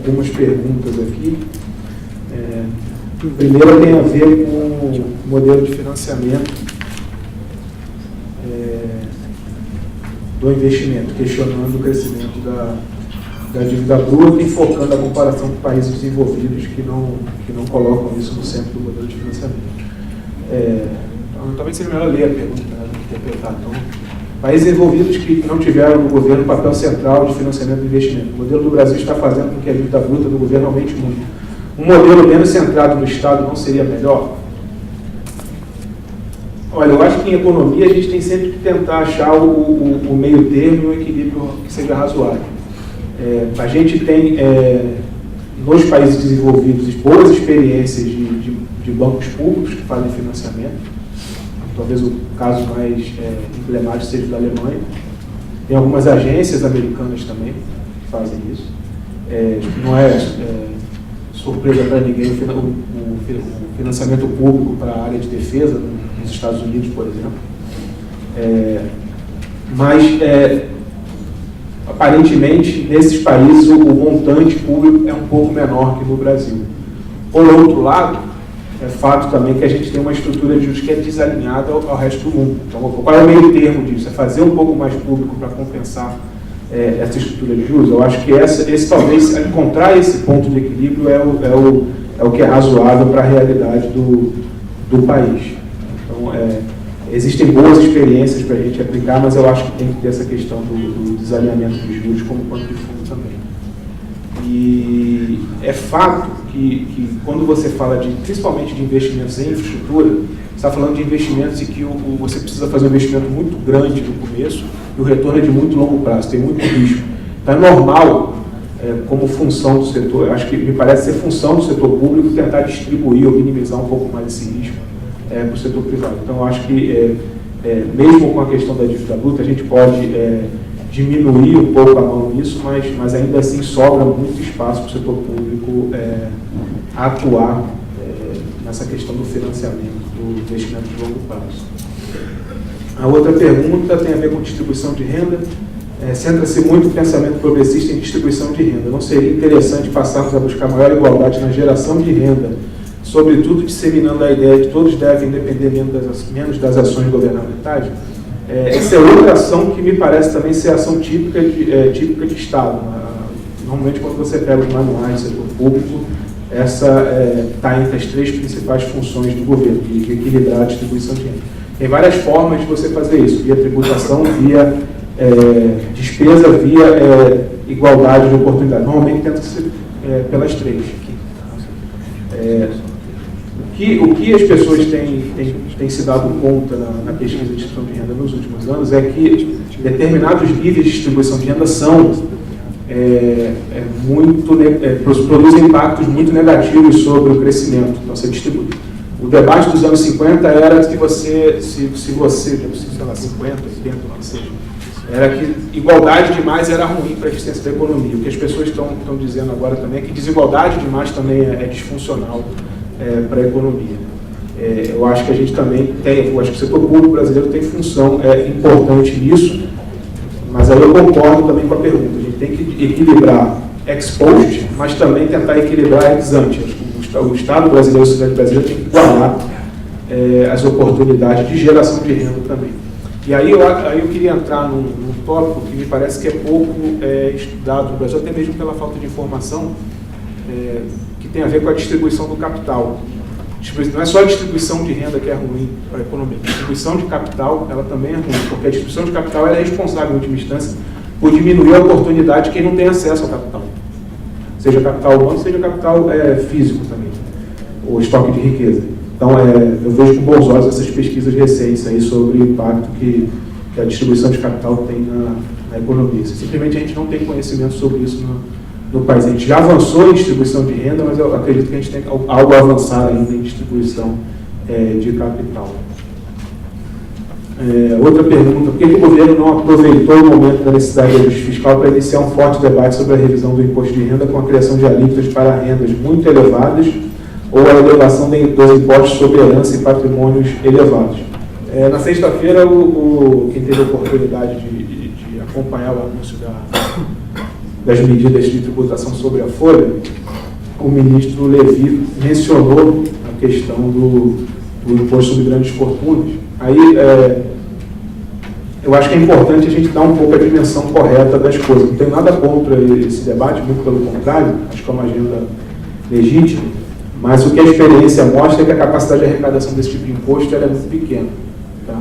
algumas perguntas aqui. A primeira tem a ver com o modelo de financiamento do investimento, questionando o crescimento da dívida bruta e focando a comparação com países desenvolvidos que não colocam isso no centro do modelo de financiamento. Talvez seja melhor ler a pergunta para interpretar. Então, países desenvolvidos que não tiveram no governo papel central de financiamento do investimento. O modelo do Brasil está fazendo com que a dívida bruta do governo aumente muito. Um modelo menos centrado no Estado não seria melhor? Olha, eu acho que em economia a gente tem sempre que tentar achar o meio termo e um equilíbrio que seja razoável. A gente tem, nos países desenvolvidos, boas experiências de bancos públicos que fazem financiamento. Talvez o caso mais emblemático seja o da Alemanha. Tem algumas agências americanas também que fazem isso. Não é surpresa para ninguém o financiamento público para a área de defesa nos Estados Unidos, por exemplo. Mas, aparentemente, nesses países o montante público é um pouco menor que no Brasil. Por outro lado, é fato também que a gente tem uma estrutura de juros que é desalinhada ao resto do mundo. Então, qual é o meio termo disso? É fazer um pouco mais público para compensar essa estrutura de juros? Eu acho que esse talvez, encontrar esse ponto de equilíbrio é o que é razoável para a realidade do país. Então, existem boas experiências para a gente aplicar, mas eu acho que tem que ter essa questão do desalinhamento dos juros como pano de fundo também. E é fato que quando você fala principalmente de investimentos em infraestrutura, você está falando de investimentos em que você precisa fazer um investimento muito grande no começo e o retorno é de muito longo prazo, tem muito risco. Então é normal, como função do setor, acho que me parece ser função do setor público tentar distribuir ou minimizar um pouco mais esse risco para o setor privado. Então eu acho que, mesmo com a questão da dívida bruta, a gente pode diminuir um pouco a mão nisso, mas ainda assim sobra muito espaço para o setor público atuar nessa questão do financiamento, do investimento de longo prazo. A outra pergunta tem a ver com distribuição de renda. Centra-se muito o pensamento progressista em distribuição de renda. Não seria interessante passarmos a buscar maior igualdade na geração de renda, sobretudo disseminando a ideia de que todos devem depender menos das ações governamentais? Essa é outra ação que me parece também ser ação típica de Estado. Normalmente, quando você pega os manuais do setor público, essa está entre as três principais funções do governo, de equilibrar a distribuição de renda. Tem várias formas de você fazer isso, via tributação, via despesa, via igualdade de oportunidade. Normalmente tenta ser pelas três. O que as pessoas têm se dado conta na pesquisa de distribuição de renda nos últimos anos é que determinados níveis de distribuição de renda produzem impactos muito negativos sobre o crescimento. Então, você distribui. O debate dos anos 50 era que você, sei lá, 50, 80, não seja, era que igualdade demais era ruim para a eficiência da economia. O que as pessoas estão dizendo agora também é que desigualdade demais também é disfuncional para a economia. Eu acho que a gente também eu acho que o setor público brasileiro tem função importante nisso, mas aí eu concordo também com a pergunta. A gente tem que equilibrar ex post, mas também tentar equilibrar ex ante. O Estado brasileiro e a sociedade brasileira tem que igualar as oportunidades de geração de renda também. E aí eu queria entrar num tópico que me parece que é pouco estudado no Brasil, até mesmo pela falta de informação, que tem a ver com a distribuição do capital. Não é só a distribuição de renda que é ruim para a economia. A distribuição de capital, ela também é ruim, porque a distribuição de capital ela é responsável, em última instância, por diminuir a oportunidade de quem não tem acesso ao capital. Seja capital humano, seja capital físico também, ou estoque de riqueza. Então, eu vejo com bons olhos essas pesquisas recentes aí sobre o impacto que a distribuição de capital tem na economia. Simplesmente a gente não tem conhecimento sobre isso no país. A gente já avançou em distribuição de renda, mas eu acredito que a gente tem algo a avançar ainda em distribuição de capital. Outra pergunta: por que o governo não aproveitou o momento da necessidade de ajuste fiscal para iniciar um forte debate sobre a revisão do imposto de renda com a criação de alíquotas para rendas muito elevadas ou a elevação dos impostos sobre herança e patrimônios elevados? Na sexta-feira, quem teve a oportunidade de acompanhar o anúncio das medidas de tributação sobre a folha, o ministro Levi mencionou a questão do imposto sobre grandes fortunas. Aí, eu acho que é importante a gente dar um pouco a dimensão correta das coisas. Não tenho nada contra esse debate, muito pelo contrário, acho que é uma agenda legítima, mas o que a experiência mostra é que a capacidade de arrecadação desse tipo de imposto é muito pequena. Tá?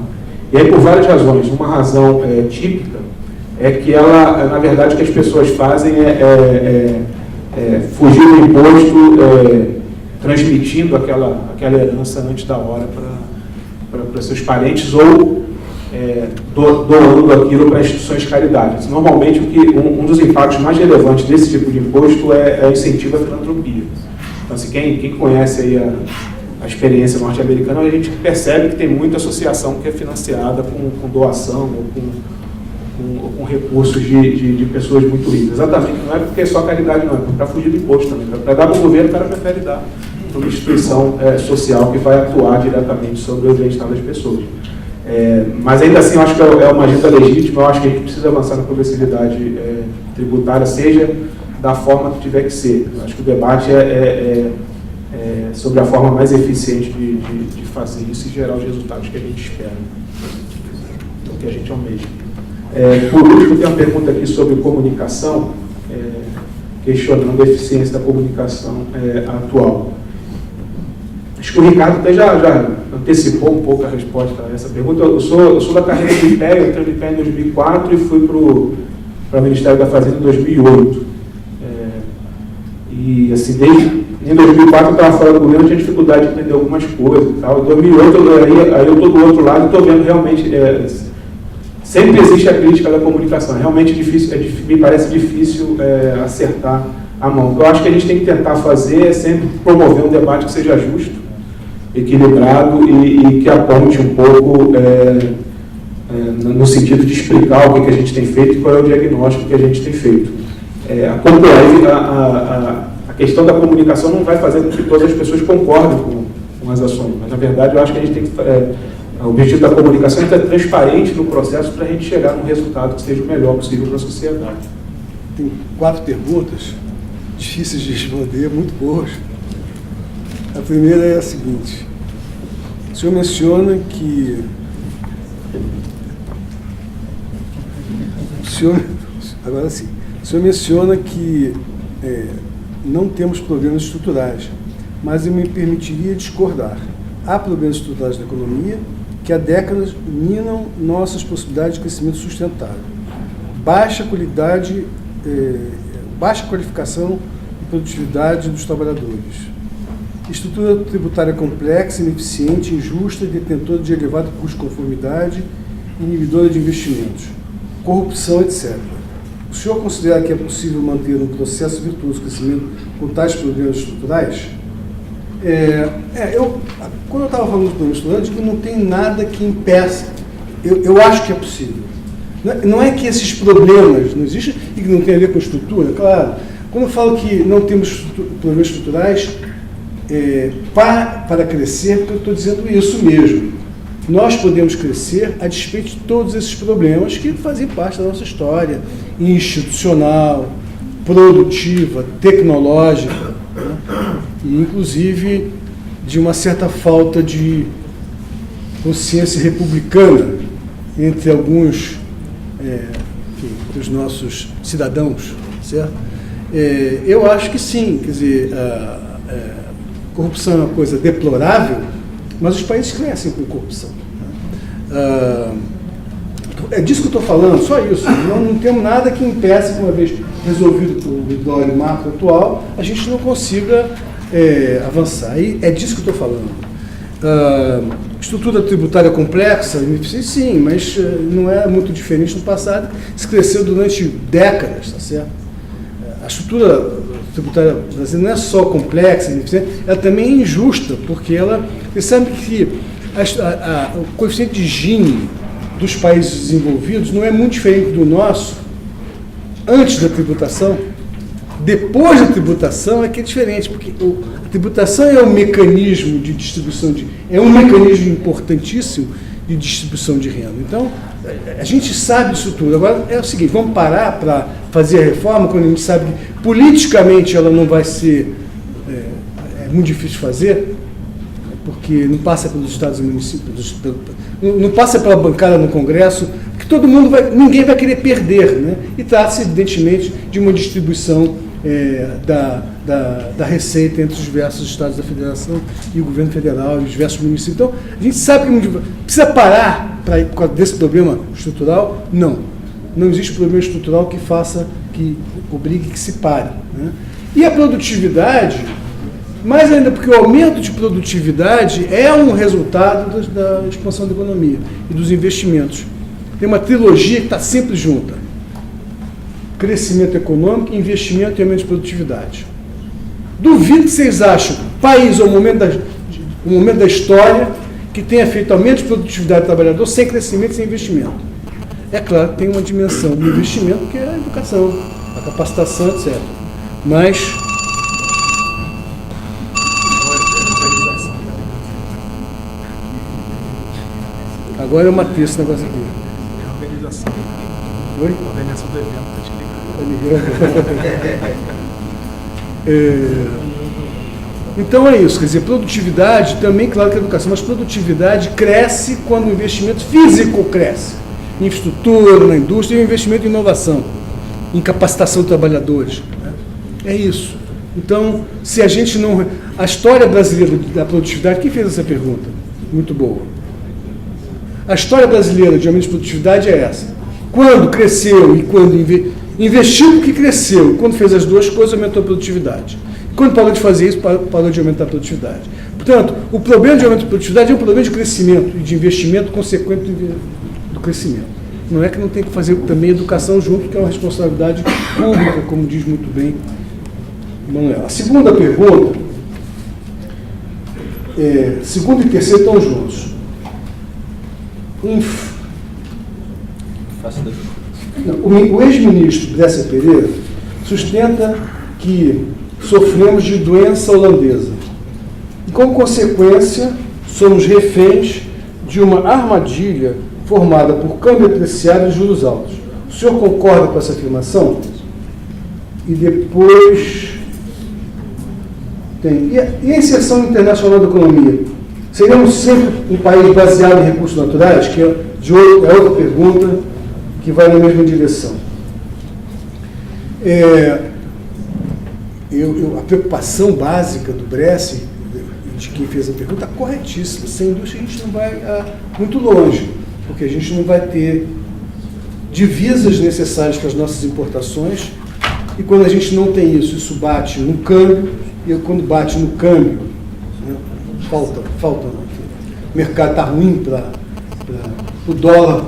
E aí, por várias razões. Uma razão típica é que ela, na verdade, o que as pessoas fazem é fugir do imposto, transmitindo aquela herança antes da hora para seus parentes ou doando aquilo para instituições de caridade. Normalmente, um dos impactos mais relevantes desse tipo de imposto é incentivo à filantropia. Então, assim, quem conhece aí a experiência norte-americana, a gente percebe que tem muita associação que é financiada com doação ou com recursos de pessoas muito ricas. Exatamente, não é porque é só caridade, não, é para fugir do imposto também. Para dar para o governo, o cara prefere dar para uma instituição social que vai atuar diretamente sobre o bem-estar das pessoas. Mas ainda assim, eu acho que é uma agenda legítima, eu acho que a gente precisa avançar na progressividade tributária, seja da forma que tiver que ser. Eu acho que o debate é sobre a forma mais eficiente de fazer isso e gerar os resultados que a gente espera, o que a gente almeja. Por último, tem uma pergunta aqui sobre comunicação, questionando a eficiência da comunicação atual. Acho que o Ricardo até já antecipou um pouco a resposta a essa pergunta. Eu sou da carreira do IPE, eu entrei no IPE em 2004 e fui para o Ministério da Fazenda em 2008. E assim, em 2004 eu estava fora do governo, tinha dificuldade de entender algumas coisas e tal. Em 2008 aí eu estou do outro lado e estou vendo realmente, sempre existe a crítica da comunicação, realmente difícil, me parece difícil acertar a mão. O que eu acho que a gente tem que tentar fazer é sempre promover um debate que seja justo, equilibrado e que aponte um pouco no sentido de explicar o que a gente tem feito e qual é o diagnóstico que a gente tem feito. A questão da comunicação não vai fazer com que todas as pessoas concordem com as ações, mas na verdade eu acho que a gente tem que... o objetivo da comunicação é ser transparente no processo para a gente chegar num resultado que seja o melhor possível para a sociedade. Tem 4 perguntas, difíceis de responder, muito boas. A primeira é a seguinte: o senhor menciona que... Agora sim. O senhor menciona que não temos problemas estruturais, mas eu me permitiria discordar. Há problemas estruturais na economia que há décadas minam nossas possibilidades de crescimento sustentável. Baixa qualidade, baixa qualificação e produtividade dos trabalhadores. Estrutura tributária complexa, ineficiente, injusta, detentora de elevado custo de conformidade, inibidora de investimentos, corrupção, etc. O senhor considera que é possível manter um processo virtuoso de crescimento com tais problemas estruturais? Quando eu estava falando dos problemas estruturais, eu digo que não tem nada que impeça. Eu acho que é possível. Não é que esses problemas não existem e que não tem a ver com estrutura, claro. Quando eu falo que não temos problemas estruturais para crescer, porque eu estou dizendo isso mesmo. Nós podemos crescer a despeito de todos esses problemas que fazem parte da nossa história institucional, produtiva, tecnológica, né? E inclusive de uma certa falta de consciência republicana entre alguns dos nossos cidadãos, certo? Eu acho que sim, quer dizer, corrupção é uma coisa deplorável, mas os países crescem com corrupção. É disso que eu estou falando, só isso. Não temos nada que impeça que, uma vez resolvido o imbróglio macro atual, a gente não consiga avançar. E é disso que eu estou falando. Estrutura tributária complexa, sim, mas não é muito diferente do passado. Se cresceu durante décadas, tá certo? A estrutura tributária brasileira não é só complexa, ineficiente, ela também é injusta, porque você sabe que o coeficiente de Gini dos países desenvolvidos não é muito diferente do nosso antes da tributação. Depois da tributação é que é diferente, porque a tributação é um mecanismo de distribuição é um mecanismo importantíssimo de distribuição de renda. Então, A gente sabe disso tudo. Agora é o seguinte, vamos parar para fazer a reforma quando a gente sabe que politicamente ela não vai ser... É muito difícil de fazer, porque não passa pelos estados e municípios, não passa pela bancada no Congresso, porque ninguém vai querer perder, né? E trata-se, evidentemente, de uma distribuição da receita entre os diversos estados da federação e o governo federal e os diversos municípios. Então, a gente sabe que precisa parar desse problema estrutural? Não. Não existe problema estrutural que obrigue que se pare, né? E a produtividade... Mais ainda porque o aumento de produtividade é um resultado da expansão da economia e dos investimentos. Tem uma trilogia que está sempre junta. Crescimento econômico, investimento e aumento de produtividade. Duvido que vocês acham, país ou momento da história, que tenha feito aumento de produtividade do trabalhador sem crescimento e sem investimento. É claro que tem uma dimensão do investimento que é a educação, a capacitação, etc. Mas... Agora eu matei esse negócio aqui. É a organização. Oi? A organização do evento, tá explicando. Então é isso, quer dizer, produtividade também, claro que é educação, mas produtividade cresce quando o investimento físico cresce. Em infraestrutura, na indústria, e o investimento em inovação, em capacitação de trabalhadores. Né? É isso. Então, se a gente não... A história brasileira da produtividade, quem fez essa pergunta? Muito boa. A história brasileira de aumento de produtividade é essa. Quando cresceu e quando investiu porque cresceu, quando fez as duas coisas, aumentou a produtividade. Quando parou de fazer isso, parou de aumentar a produtividade. Portanto, o problema de aumento de produtividade é um problema de crescimento e de investimento consequente do crescimento. Não é que não tem que fazer também educação junto, que é uma responsabilidade pública, como diz muito bem Manuel. A segunda pergunta, segundo e terceiro estão juntos. O ex-ministro Bresser Pereira sustenta que sofremos de doença holandesa e, como consequência, somos reféns de uma armadilha formada por câmbio apreciado e juros altos. O senhor concorda com essa afirmação? E depois tem... E a inserção internacional da economia? Seremos sempre um país baseado em recursos naturais? Que é outra pergunta que vai na mesma direção. A preocupação básica do Bresser, de quem fez a pergunta, é corretíssima. Sem indústria a gente não vai muito longe, porque a gente não vai ter divisas necessárias para as nossas importações, e quando a gente não tem isso, isso bate no câmbio, e quando bate no câmbio, né, falta. O mercado está ruim para o dólar,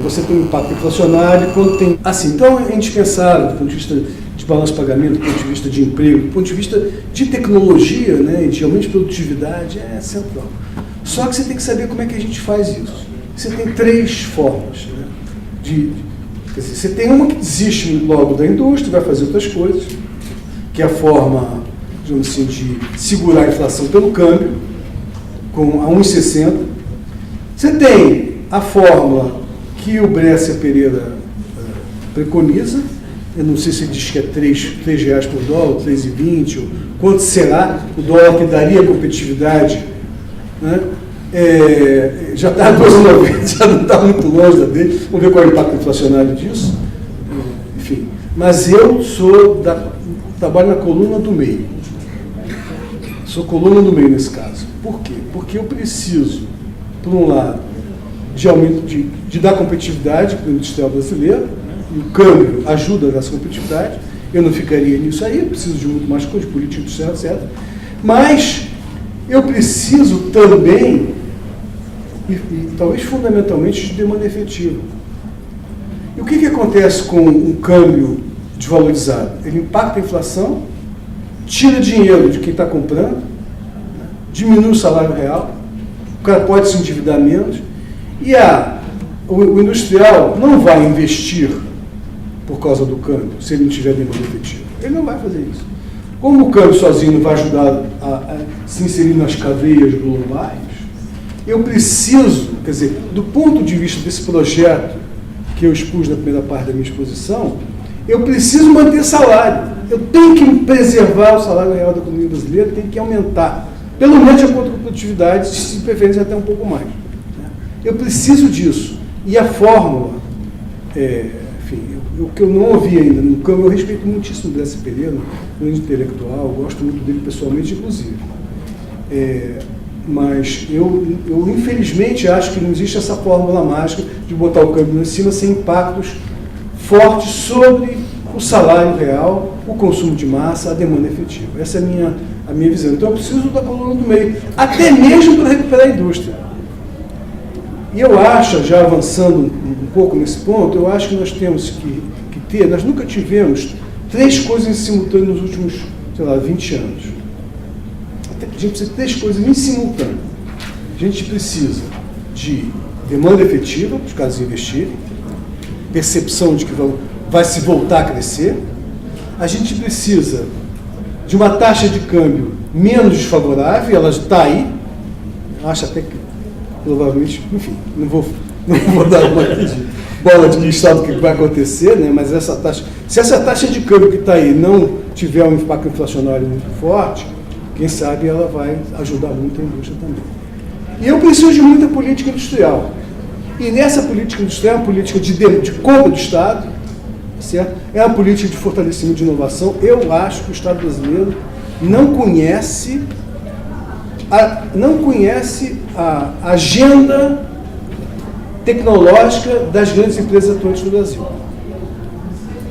você tem um impacto inflacionário, quando tem... Assim, então é indispensável, do ponto de vista de balanço de pagamento, do ponto de vista de emprego, do ponto de vista de tecnologia, né, de aumento de produtividade, é central. Só que você tem que saber como é que a gente faz isso. Você tem 3 formas. Né, quer dizer, você tem uma que desiste logo da indústria, vai fazer outras coisas, que é a forma, digamos assim, de segurar a inflação pelo câmbio, com a 1,60. Você tem a fórmula que o Bresser Pereira preconiza, eu não sei se ele diz que é R$3 por dólar, 3,20, ou quanto será o dólar que daria competitividade, né? Já está a 2,90, já não está muito longe da dele, vamos ver qual é o impacto inflacionário disso, enfim. Mas eu trabalho na coluna do meio, sou coluna do meio nesse caso. Por quê? Porque eu preciso, por um lado, de aumento de dar competitividade para o industrial brasileiro, e o câmbio ajuda nessa competitividade, eu não ficaria nisso aí, eu preciso de muito mais coisa, de política industrial, etc. Mas eu preciso também, e talvez fundamentalmente, de demanda efetiva. E o que acontece com um câmbio desvalorizado? Ele impacta a inflação, tira dinheiro de quem está comprando, diminui o salário real, o cara pode se endividar menos, e o industrial não vai investir por causa do câmbio, se ele não tiver demanda efetiva. Ele não vai fazer isso. Como o câmbio sozinho não vai ajudar a se inserir nas cadeias globais, eu preciso, quer dizer, do ponto de vista desse projeto que eu expus na primeira parte da minha exposição, eu preciso manter salário. Eu tenho que preservar o salário real da economia brasileira, tenho que aumentar, pelo menos de acordo com a produtividade, se preferência até um pouco mais. Eu preciso disso. E a fórmula, enfim, o que eu não ouvi ainda no campo, eu respeito muitíssimo o Décio Pereira, um intelectual, gosto muito dele pessoalmente, inclusive. Mas eu infelizmente acho que não existe essa fórmula mágica de botar o câmbio em cima sem impactos fortes sobre o salário real, o consumo de massa, a demanda efetiva. Essa é a minha visão. Então eu preciso da coluna do meio, até mesmo para recuperar a indústria. E eu acho, já avançando um pouco nesse ponto, eu acho que nós temos que ter, nós nunca tivemos 3 coisas em simultâneo nos últimos, 20 anos. A gente precisa de 3 coisas em simultâneo. A gente precisa de demanda efetiva, os casos investirem, percepção de que vai se voltar a crescer. A gente precisa de uma taxa de câmbio menos desfavorável, ela está aí. Eu acho até que, provavelmente, enfim, não vou dar uma bola de cristal do que vai acontecer, né? Mas se essa taxa de câmbio que está aí não tiver um impacto inflacionário muito forte, quem sabe ela vai ajudar muito a indústria também. E eu preciso de muita política industrial. E nessa política industrial é uma política de compra do Estado, certo? É uma política de fortalecimento de inovação. Eu acho que o Estado brasileiro não conhece a agenda tecnológica das grandes empresas atuantes no Brasil.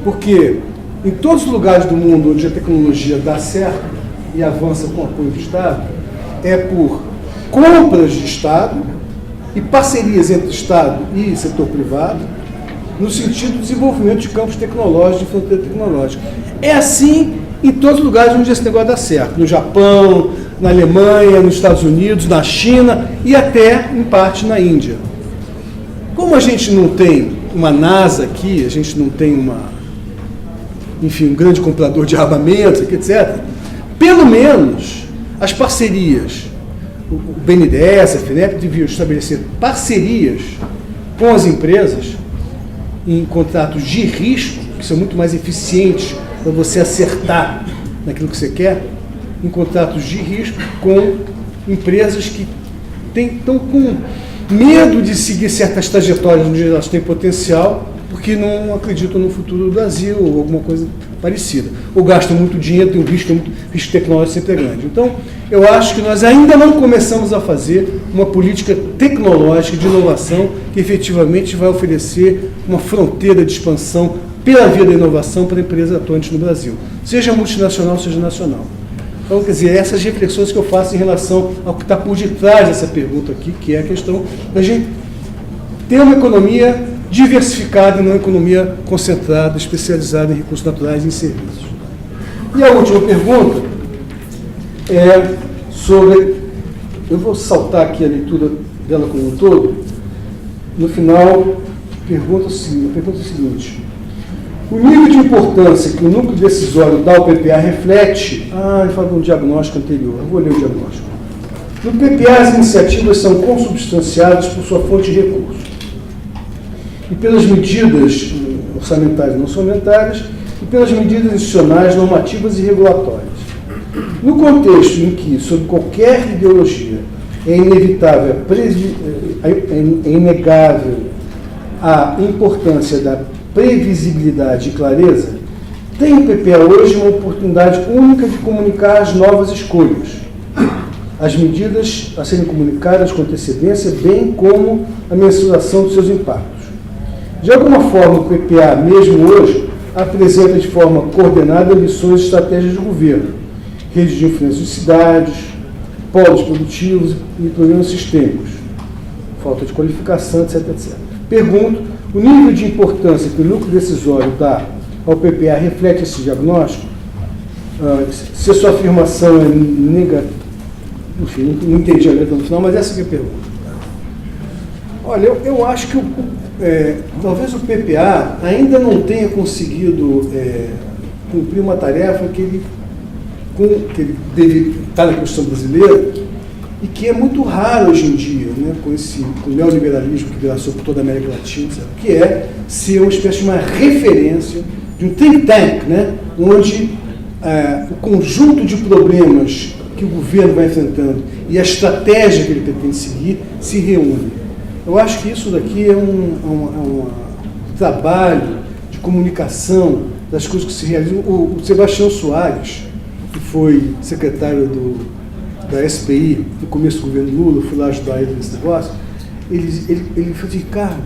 Porque em todos os lugares do mundo onde a tecnologia dá certo e avança com o apoio do Estado, é por compras de Estado e parcerias entre Estado e setor privado, no sentido do desenvolvimento de campos tecnológicos, de fronteira tecnológica. É assim em todos os lugares onde esse negócio dá certo. No Japão, na Alemanha, nos Estados Unidos, na China e até, em parte, na Índia. Como a gente não tem uma NASA aqui, a gente não tem um grande comprador de armamentos, etc., pelo menos as parcerias, o BNDES, a FINEP deviam estabelecer parcerias com as empresas em contratos de risco, que são muito mais eficientes para você acertar naquilo que você quer, em contratos de risco com empresas que estão com medo de seguir certas trajetórias onde elas têm potencial, porque não acreditam no futuro do Brasil ou alguma coisa parecida. Ou gastam muito dinheiro, tem um risco tecnológico sempre é grande. Então, eu acho que nós ainda não começamos a fazer uma política tecnológica de inovação que efetivamente vai oferecer uma fronteira de expansão pela via da inovação para empresas atuantes no Brasil, seja multinacional, seja nacional. Então, quer dizer, essas reflexões que eu faço em relação ao que está por detrás dessa pergunta aqui, que é a questão da gente ter uma economia diversificada e não uma economia concentrada, especializada em recursos naturais e em serviços. E a última pergunta é sobre... Eu vou saltar aqui a leitura dela como um todo. No final, a pergunta é a seguinte. O nível de importância que o núcleo decisório da UPPA reflete... ele fala de um diagnóstico anterior. Eu vou ler o diagnóstico. No PPA, as iniciativas são consubstanciadas por sua fonte de recursos e pelas medidas orçamentárias e não orçamentárias e pelas medidas institucionais, normativas e regulatórias. No contexto em que, sob qualquer ideologia, é inevitável, é inegável a importância da previsibilidade e clareza, tem o PPA hoje uma oportunidade única de comunicar as novas escolhas, as medidas a serem comunicadas com antecedência, bem como a mensuração dos seus impactos. De alguma forma, o PPA, mesmo hoje, apresenta de forma coordenada missões e estratégias de governo, redes de influência de cidades, polos produtivos e problemas sistêmicos, falta de qualificação, etc. Pergunto, o nível de importância que o núcleo decisório dá ao PPA reflete esse diagnóstico? Se a sua afirmação é negativa, enfim, não entendi a letra no final, mas essa é a pergunta. Olha, eu acho que talvez o PPA ainda não tenha conseguido cumprir uma tarefa que ele deve estar na Constituição brasileira e que é muito raro hoje em dia, né, com o neoliberalismo que graçou por toda a América Latina, sabe? Que é ser uma espécie de uma referência de um think tank, né, onde o conjunto de problemas que o governo vai enfrentando e a estratégia que ele pretende seguir se reúne. Eu acho que isso daqui é um trabalho de comunicação das coisas que se realizam. O Sebastião Soares, que foi secretário da SPI no começo do governo Lula, eu fui lá ajudar ele nesse negócio, ele falou assim, Ricardo,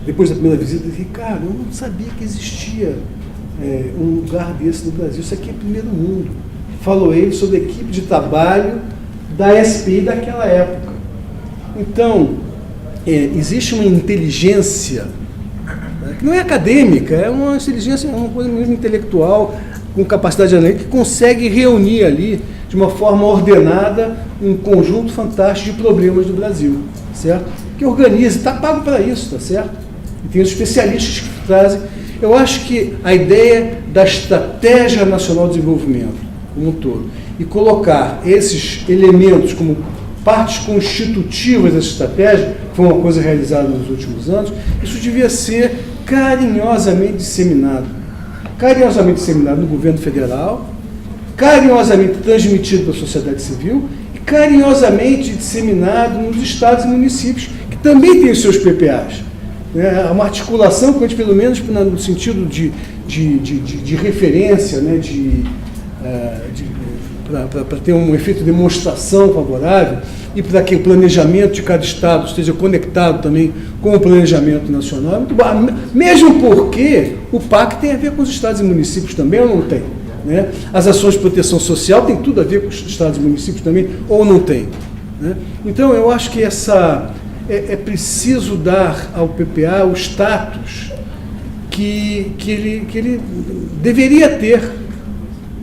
depois da primeira visita, ele disse, Ricardo, eu não sabia que existia um lugar desse no Brasil, isso aqui é primeiro mundo. Falou ele sobre a equipe de trabalho da SPI daquela época. Então, existe uma inteligência, né, que não é acadêmica, é uma inteligência, é uma coisa mesmo intelectual, com capacidade analítica, que consegue reunir ali, de uma forma ordenada, um conjunto fantástico de problemas do Brasil, certo? Que organiza, está pago para isso, tá certo? E tem os especialistas que trazem. Eu acho que a ideia da Estratégia Nacional de Desenvolvimento, como um todo, e colocar esses elementos como partes constitutivas dessa estratégia, que foi uma coisa realizada nos últimos anos, isso devia ser carinhosamente disseminado no governo federal, carinhosamente transmitido para a sociedade civil e carinhosamente disseminado nos estados e municípios, que também têm os seus PPAs. Uma articulação, pelo menos no sentido de referência, né, para ter um efeito de demonstração favorável e para que o planejamento de cada estado esteja conectado também com o planejamento nacional, é muito bom. Mesmo porque o PAC tem a ver com os estados e municípios também, ou não tem? Né? As ações de proteção social têm tudo a ver com os estados e municípios também, ou não tem? Né? Então, eu acho que é preciso dar ao PPA o status que ele deveria ter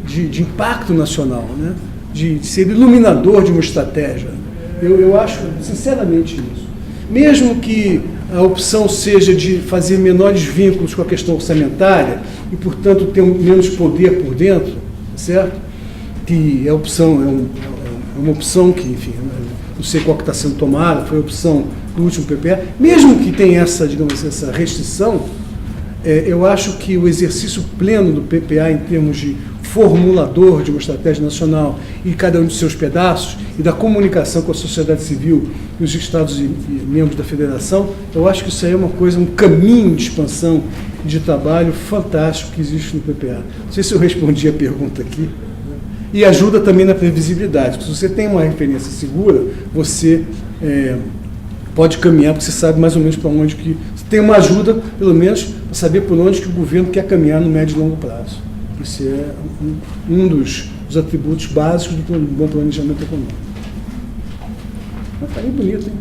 de impacto nacional, né? de ser iluminador de uma estratégia. Eu acho, sinceramente, isso. Mesmo que a opção seja de fazer menores vínculos com a questão orçamentária e, portanto, ter menos poder por dentro, certo? Que a opção é uma opção que, enfim, não sei qual que está sendo tomada, foi a opção do último PPA. Mesmo que tenha essa, digamos assim, essa restrição, eu acho que o exercício pleno do PPA em termos de formulador de uma estratégia nacional e cada um de seus pedaços e da comunicação com a sociedade civil e os estados e membros da federação, eu acho que isso aí é uma coisa, um caminho de expansão de trabalho fantástico que existe no PPA. Não sei se eu respondi a pergunta aqui. E ajuda também na previsibilidade, porque se você tem uma referência segura, você pode caminhar, porque você sabe mais ou menos para onde que... Você tem uma ajuda, pelo menos, para saber por onde que o governo quer caminhar no médio e longo prazo. Isso é um dos atributos básicos do bom planejamento econômico. Está aí bonito, hein?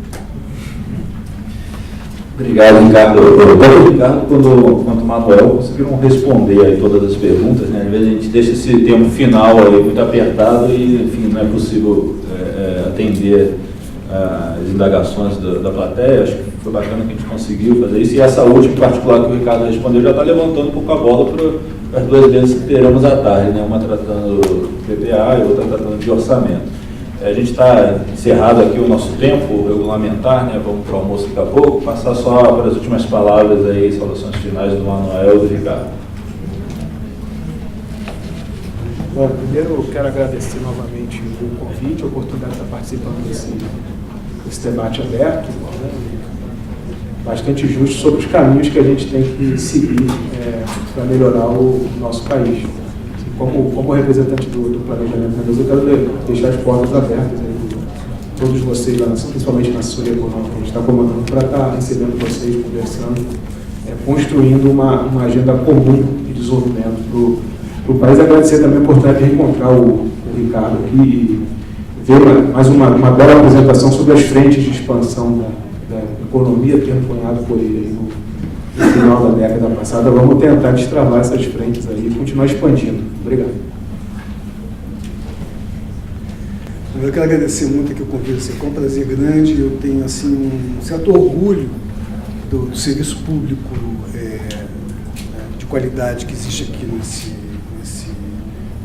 Obrigado, Ricardo. Tanto o Ricardo quanto o Manuel conseguiram responder aí todas as perguntas, né? Às vezes a gente deixa esse tempo final aí muito apertado e, enfim, não é possível atender as indagações da plateia. Acho que foi bacana que a gente conseguiu fazer isso. E essa última, em particular, que o Ricardo respondeu, já está levantando um pouco a bola para as duas vezes que teremos à tarde, né? Uma tratando do PPA e outra tratando de orçamento. A gente está encerrado aqui o nosso tempo regulamentar, né? Vamos para o almoço daqui a pouco. Passar só para as últimas palavras aí, saudações finais do Manuel e do Ricardo. Bom, primeiro eu quero agradecer novamente o convite, a oportunidade de estar participando desse debate aberto, né? Bastante justo sobre os caminhos que a gente tem que seguir para melhorar o nosso país. Como representante do planejamento, eu quero deixar as portas abertas aí, todos vocês, principalmente na assessoria econômica, a gente está comandando para estar recebendo vocês, conversando, construindo uma agenda comum de desenvolvimento para o país. Agradecer também a oportunidade de reencontrar o Ricardo aqui e ver mais uma bela apresentação sobre as frentes de expansão da economia que é cunhado por ele aí no final da década passada. Vamos tentar destravar essas frentes aí e continuar expandindo. Obrigado. Eu quero agradecer muito aqui o convite, com um prazer grande. Eu tenho assim, um certo orgulho do serviço público de qualidade que existe aqui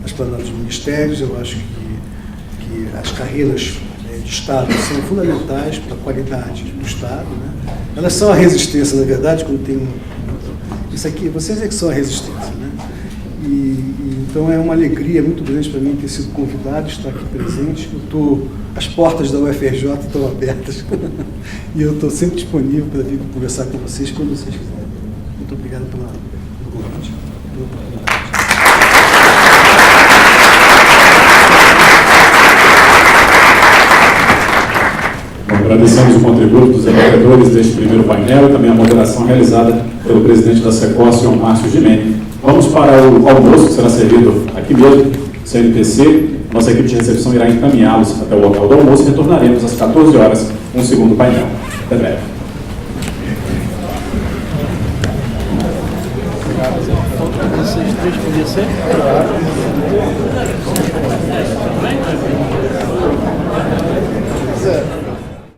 nas planadas dos ministérios. Eu acho que e as carreiras de Estado são fundamentais para a qualidade do Estado, né? Elas são a resistência, na verdade, quando tem isso aqui, vocês é que são a resistência, né? Então é uma alegria muito grande para mim ter sido convidado, estar aqui presente. As portas da UFRJ estão abertas e eu estou sempre disponível para vir conversar com vocês quando vocês quiserem. Muito obrigado pelo convite, pela oportunidade. Agradecemos o contributo dos debatedores deste primeiro painel e também a moderação realizada pelo presidente da Secosio, Márcio Gimeni. Vamos para o almoço, que será servido aqui mesmo, CNPC. Nossa equipe de recepção irá encaminhá-los até o local do almoço e retornaremos às 14 horas com o segundo painel. Até breve. Vocês três conhecer?